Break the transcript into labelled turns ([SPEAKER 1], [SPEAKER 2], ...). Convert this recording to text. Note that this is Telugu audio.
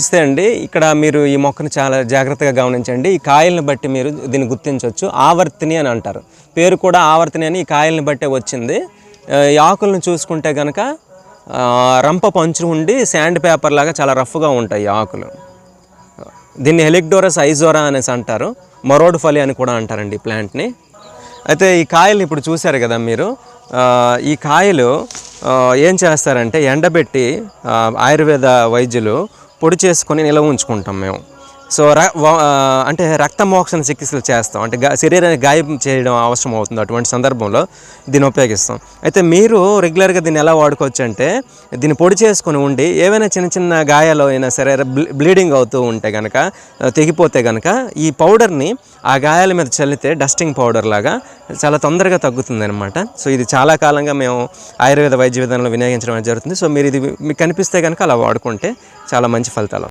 [SPEAKER 1] నమస్తే అండి. ఇక్కడ మీరు ఈ మొక్కను చాలా జాగ్రత్తగా గమనించండి. ఈ కాయలను బట్టి మీరు దీన్ని గుర్తించవచ్చు. ఆవర్తిని అని అంటారు. పేరు కూడా ఆవర్తిని అని ఈ కాయలను బట్టే వచ్చింది. ఈ ఆకులను చూసుకుంటే కనుక రంప పంచు ఉండి శాండ్ పేపర్ లాగా చాలా రఫ్గా ఉంటాయి ఈ ఆకులు. దీన్ని హెలిక్డోరస్ ఐజోరా అనేసి అంటారు. మరోడ్ ఫలి అని కూడా అంటారండి ఈ ప్లాంట్ని. అయితే ఈ కాయలు ఇప్పుడు చూశారు కదా మీరు. ఈ కాయలు ఏం చేస్తారంటే ఎండబెట్టి ఆయుర్వేద వైద్యులు పొడి చేసుకొని నిల్వ ఉంచుకుంటాం మేము. సో అంటే రక్తమోక్షణ చికిత్సలు చేస్తాం. అంటే శరీరానికి గాయం చేయడం అవసరం అవుతుంది. అటువంటి సందర్భంలో దీన్ని ఉపయోగిస్తాం. అయితే మీరు రెగ్యులర్గా దీన్ని ఎలా వాడుకోవచ్చు అంటే దీన్ని పొడి చేసుకొని ఉండి ఏవైనా చిన్న చిన్న గాయాలు అయినా సరే బ్లీడింగ్ అవుతూ ఉంటే కనుక తెగిపోతే కనుక ఈ పౌడర్ని ఆ గాయాల మీద చల్లితే డస్టింగ్ పౌడర్ లాగా చాలా తొందరగా తగ్గుతుంది అనమాట. సో ఇది చాలా కాలంగా మేము ఆయుర్వేద వైద్య విధానంలో వినియోగించడం జరుగుతుంది. సో మీరు ఇది మీకు కనిపిస్తే కనుక అలా వాడుకుంటే చాలా మంచి ఫలితాలు.